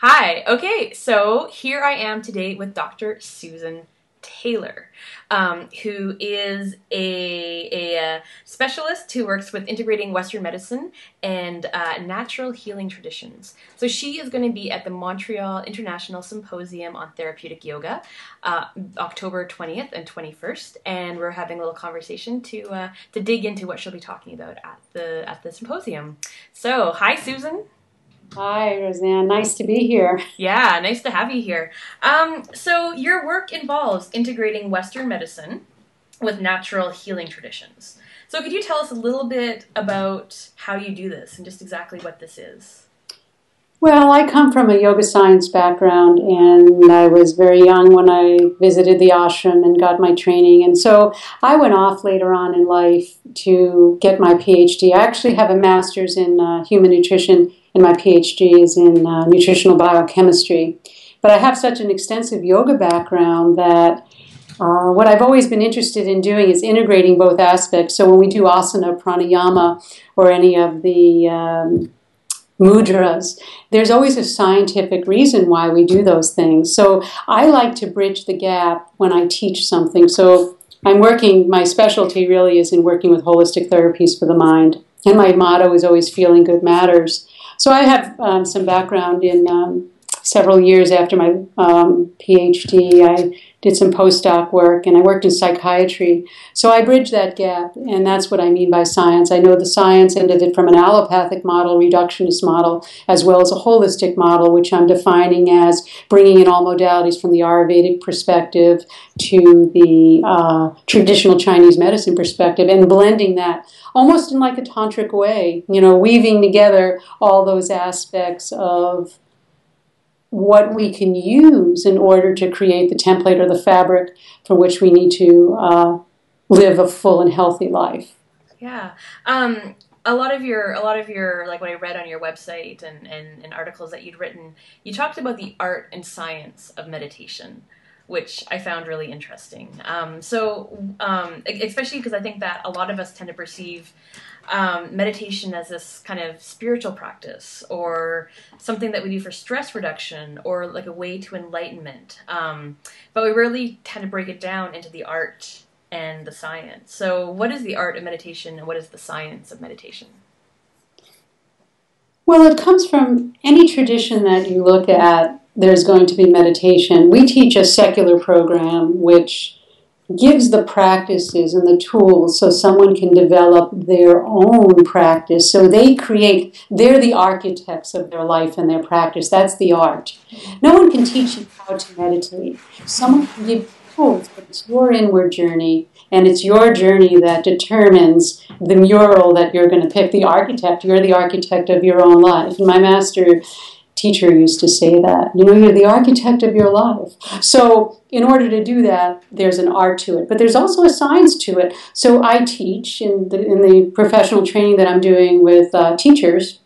Hi. Okay, so here I am today with Dr. Susan Taylor, who is a specialist who works with integrating Western medicine and natural healing traditions. So she is going to be at the Montreal International Symposium on Therapeutic Yoga, October 20th and 21st, and we're having a little conversation to dig into what she'll be talking about at the symposium. So, hi, Susan. Hi, Roseanne. Nice to be here. Yeah, nice to have you here. So your work involves integrating Western medicine with natural healing traditions. So could you tell us a little bit about how you do this and just exactly what this is? Well, I come from a yoga science background, and I was very young when I visited the ashram and got my training. And so I went off later on in life to get my PhD. I actually have a master's in human nutrition, and my PhD is in nutritional biochemistry. But I have such an extensive yoga background that what I've always been interested in doing is integrating both aspects. So when we do asana, pranayama, or any of the mudras, there's always a scientific reason why we do those things. So I like to bridge the gap when I teach something. So my specialty really is in working with holistic therapies for the mind. And my motto is always feeling good matters. So I have some background in several years after my PhD. I did some postdoc work, and I worked in psychiatry. So I bridge that gap, and that's what I mean by science. I know the science end of it from an allopathic model, reductionist model, as well as a holistic model, which I'm defining as bringing in all modalities from the Ayurvedic perspective to the traditional Chinese medicine perspective, and blending that almost in like a tantric way, weaving together all those aspects of what we can use in order to create the template or the fabric for which we need to live a full and healthy life. Yeah. A lot of your, like what I read on your website and articles that you'd written, you talked about the art and science of meditation, which I found really interesting. Especially because I think that a lot of us tend to perceive meditation as this kind of spiritual practice or something that we do for stress reduction or like a way to enlightenment. But we really tend to break it down into the art and the science. So what is the art of meditation and what is the science of meditation? Well, it comes from any tradition that you look at, there's going to be meditation. We teach a secular program which gives the practices and the tools so someone can develop their own practice. So they're the architects of their life and their practice. That's the art. No one can teach you how to meditate. Someone can give you tools, but it's your inward journey, and it's your journey that determines the mural that you're going to pick. The architect, you're the architect of your own life. And my master teacher used to say that, you're the architect of your life. So in order to do that, there's an art to it, but there's also a science to it. So I teach in the professional training that I'm doing with teachers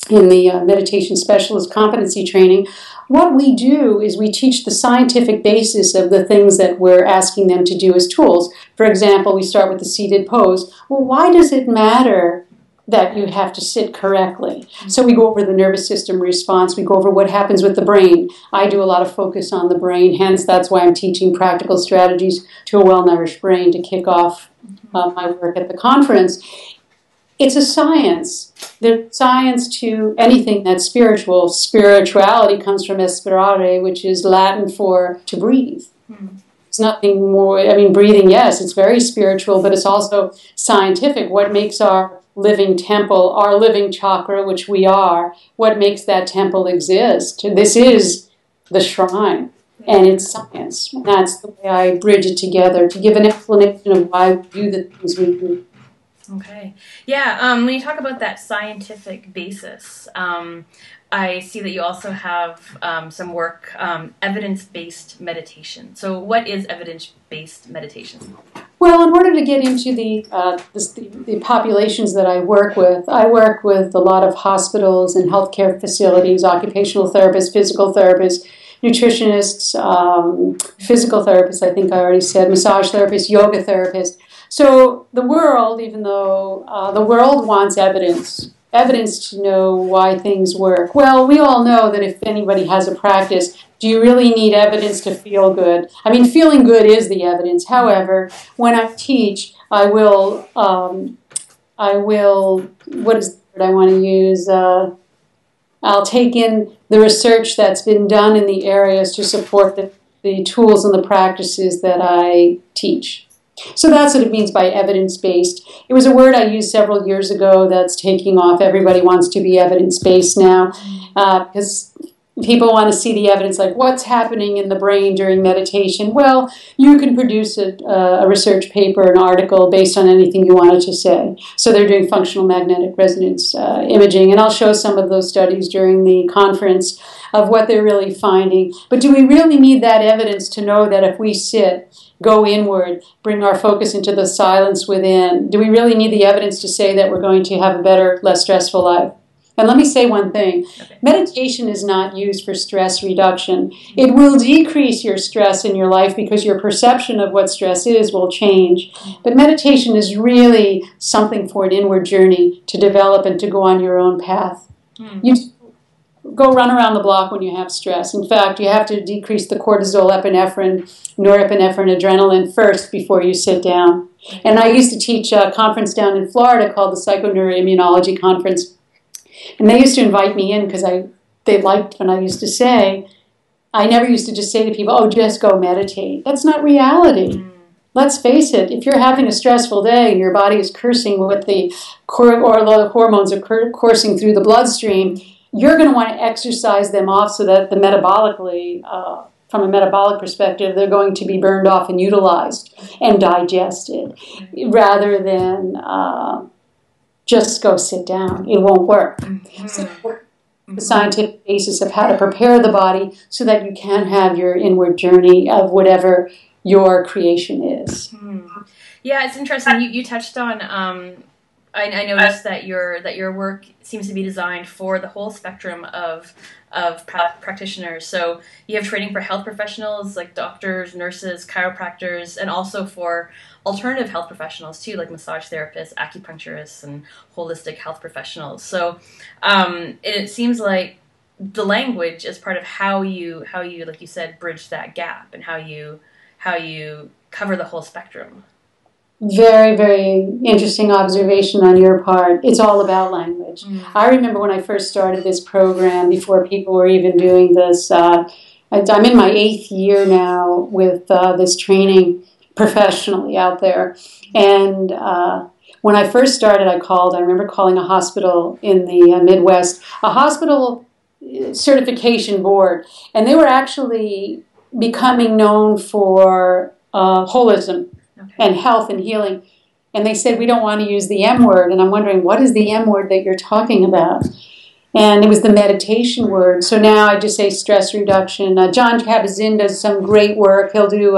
in the meditation specialist competency training. What we do is we teach the scientific basis of the things that we're asking them to do as tools. For example, we start with the seated pose. Well, why does it matter that you have to sit correctly? So we go over the nervous system response. We go over what happens with the brain. I do a lot of focus on the brain. Hence, that's why I'm teaching practical strategies to a well-nourished brain to kick off my work at the conference. It's a science. There's science to anything that's spiritual. Spirituality comes from esperare, which is Latin for to breathe. It's nothing more. Breathing, yes, it's very spiritual, but it's also scientific. What makes our living temple, our living chakra, which we are, what makes that temple exist? This is the shrine, and it's science. That's the way I bridge it together, to give an explanation of why we do the things we do. Okay. Yeah, when you talk about that scientific basis, I see that you also have some work, evidence-based meditation. So what is evidence-based meditation? Well, in order to get into the populations that I work with a lot of hospitals and healthcare facilities, occupational therapists, physical therapists, nutritionists, physical therapists, I think I already said, massage therapists, yoga therapists. So the world, even though the world wants evidence, evidence to know why things work. Well, we all know that if anybody has a practice, do you really need evidence to feel good? I mean, feeling good is the evidence. However, when I teach, I will, what is the word I want to use? I'll take in the research that's been done in the areas to support the tools and the practices that I teach. So that's what it means by evidence-based. It was a word I used several years ago that's taking off. Everybody wants to be evidence-based now because people want to see the evidence, like what's happening in the brain during meditation. Well, you can produce a research paper, an article based on anything you wanted to say. So they're doing functional magnetic resonance imaging, and I'll show some of those studies during the conference of what they're really finding. But do we really need that evidence to know that if we sit, go inward, bring our focus into the silence within, do we really need the evidence to say that we're going to have a better, less stressful life? And let me say one thing. Okay. Meditation is not used for stress reduction. It will decrease your stress in your life because your perception of what stress is will change. But meditation is really something for an inward journey to develop and to go on your own path. You go run around the block when you have stress. In fact, you have to decrease the cortisol, epinephrine, norepinephrine, adrenaline first before you sit down. And I used to teach a conference down in Florida called the Psychoneuroimmunology Conference. And they used to invite me in because they liked when I used to say, I never used to just say to people, oh, just go meditate. That's not reality. Let's face it, if you're having a stressful day and your body is cursing with the hormones are coursing through the bloodstream, you're going to want to exercise them off so that metabolically, from a metabolic perspective, they're going to be burned off and utilized and digested rather than just go sit down. It won't work. So the scientific basis of how to prepare the body so that you can have your inward journey of whatever your creation is. Yeah, it's interesting. You touched on. I noticed that your work seems to be designed for the whole spectrum of practitioners. So you have training for health professionals like doctors, nurses, chiropractors, and also for alternative health professionals too, like massage therapists, acupuncturists, and holistic health professionals. So it seems like the language is part of how you like you said bridge that gap and how you cover the whole spectrum. Very, very interesting observation on your part. It's all about language. I remember when I first started this program, before people were even doing this, I'm in my 8th year now with this training professionally out there. And when I first started, I remember calling a hospital in the Midwest, a hospital certification board, and they were actually becoming known for holism. And health and healing. And they said, we don't want to use the M word. And I'm wondering, what is the M word that you're talking about? And it was the meditation word. So now I just say stress reduction. John Kabat-Zinn does some great work. He'll do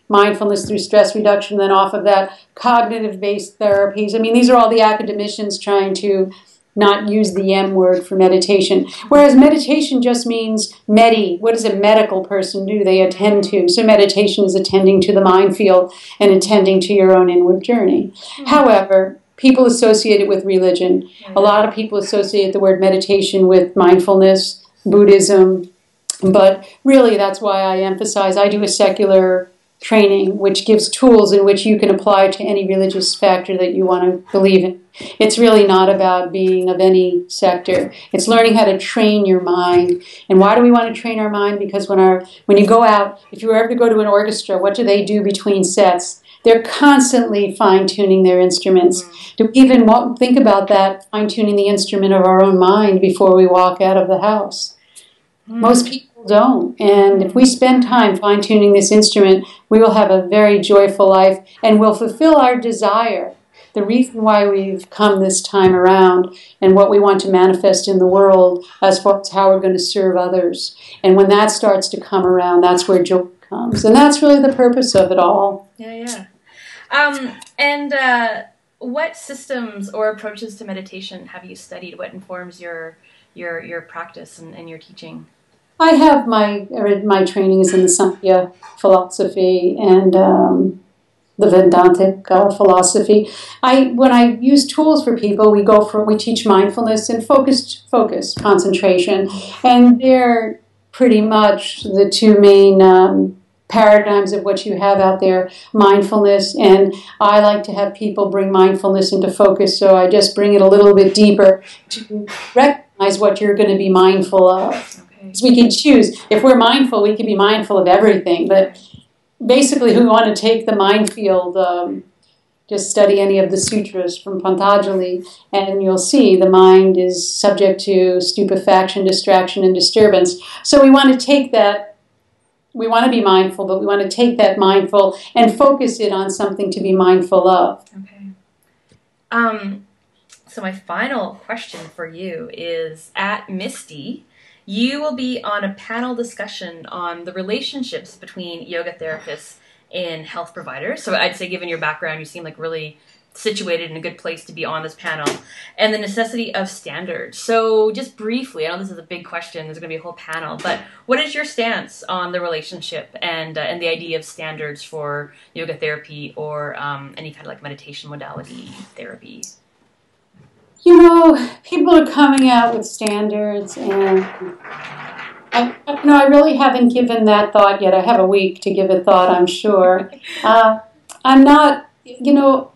mindfulness through stress reduction. Then off of that, cognitive-based therapies. I mean, these are all the academicians trying to not use the M word for meditation. Whereas meditation just means medi. What does a medical person do? They attend to. So meditation is attending to the mind field and attending to your own inward journey. However, people associate it with religion. A lot of people associate the word meditation with mindfulness, Buddhism. But really, that's why I emphasize I do a secular training, which gives tools in which you can apply to any religious factor that you want to believe in. It's really not about being of any sector. It's learning how to train your mind. And why do we want to train our mind? Because when you go out, if you ever go to an orchestra, what do they do between sets? They're constantly fine-tuning their instruments. Do we even think about that, fine-tuning the instrument of our own mind before we walk out of the house? Most people don't. And if we spend time fine-tuning this instrument, we will have a very joyful life and will fulfill our desire. The reason why we've come this time around and what we want to manifest in the world as far as how we're going to serve others. And when that starts to come around, that's where joy comes. And that's really the purpose of it all. Yeah. And what systems or approaches to meditation have you studied? What informs your practice and your teaching? I have my training is in the Samkhya philosophy, and the Vedantic philosophy. When I use tools for people, we teach mindfulness and focus, concentration, and they're pretty much the two main paradigms of what you have out there, mindfulness, and I like to have people bring mindfulness into focus, so I just bring it a little bit deeper to recognize what you're going to be mindful of. Okay. So we can choose. If we're mindful, we can be mindful of everything, but basically we want to take the mind field, just study any of the sutras from Patanjali, and you'll see the mind is subject to stupefaction, distraction, and disturbance. So we want to take that. We want to be mindful, but we want to take that mindful and focus it on something to be mindful of. Okay. So my final question for you is, at MISTY, you will be on a panel discussion on the relationships between yoga therapists and health providers. So I'd say, given your background, you seem like really situated in a good place to be on this panel, and the necessity of standards. So just briefly, I know this is a big question, there's going to be a whole panel, but what is your stance on the relationship and the idea of standards for yoga therapy or any kind of like meditation modality therapy? You know, people are coming out with standards, and I really haven't given that thought yet. I have a week to give it thought, I'm sure. I'm not.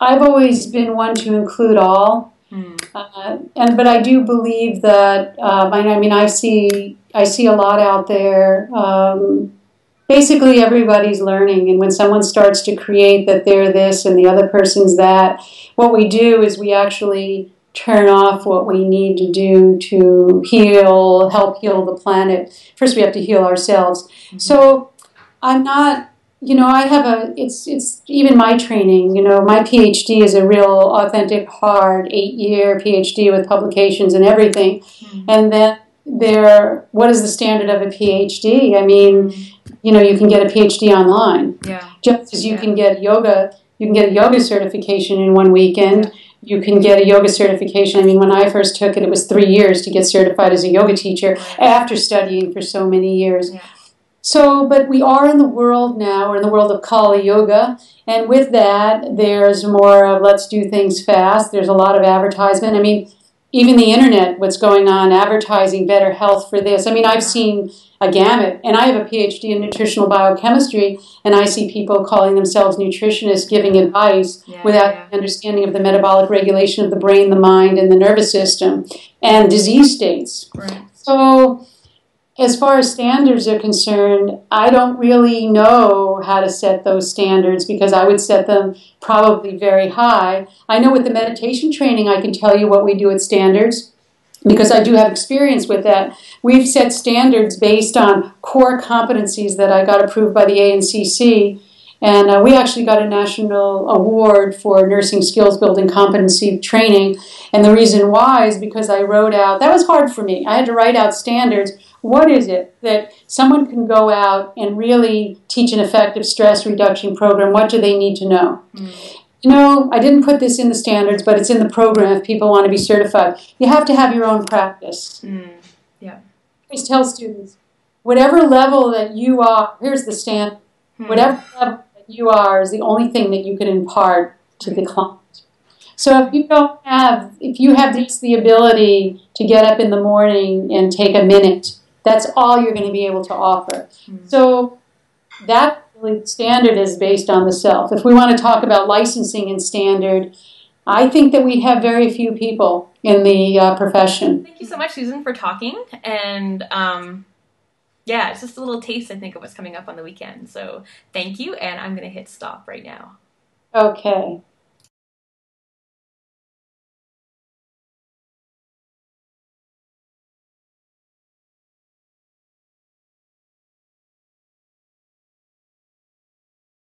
I've always been one to include all, but I do believe that. I see a lot out there. Basically, everybody's learning, and when someone starts to create that they're this and the other person's that, what we do is we actually turn off what we need to do to help heal the planet. First, we have to heal ourselves. Mm-hmm. So, I'm not. It's even my training, my PhD is a real authentic, hard 8-year PhD with publications and everything. Mm-hmm. And then what is the standard of a PhD? I mean, you can get a PhD online. Yeah. Just as you can get a yoga certification in one weekend. Yeah. You can get a yoga certification. I mean, when I first took it, it was 3 years to get certified as a yoga teacher after studying for so many years. Yeah. So, but we are in the world now, we're in the world of Kali Yoga, and with that, there's more of let's do things fast. There's a lot of advertisement. I mean, even the internet, what's going on, advertising better health for this. I mean, I've seen a gamut, and I have a PhD in nutritional biochemistry, and I see people calling themselves nutritionists giving advice without understanding of the metabolic regulation of the brain, the mind, and the nervous system, and disease states. Right. So, as far as standards are concerned, I don't really know how to set those standards because I would set them probably very high. I know with the meditation training, I can tell you what we do at standards because I do have experience with that. We've set standards based on core competencies that I got approved by the ANCC, and we actually got a national award for nursing skills building competency training. And the reason why is because I wrote out, that was hard for me. I had to write out standards. What is it that someone can go out and really teach an effective stress reduction program? What do they need to know? I didn't put this in the standards, but it's in the program if people want to be certified. You have to have your own practice. Yeah. I always tell students, whatever level that you are, here's the standard. Whatever level that you are is the only thing that you can impart to the client. So if you have just the ability to get up in the morning and take a minute, that's all you're going to be able to offer. So that standard is based on the self. If we want to talk about licensing and standard, I think that we have very few people in the profession. Thank you so much, Susan, for talking. And it's just a little taste, I think, of what's coming up on the weekend. So thank you, and I'm going to hit stop right now. Okay.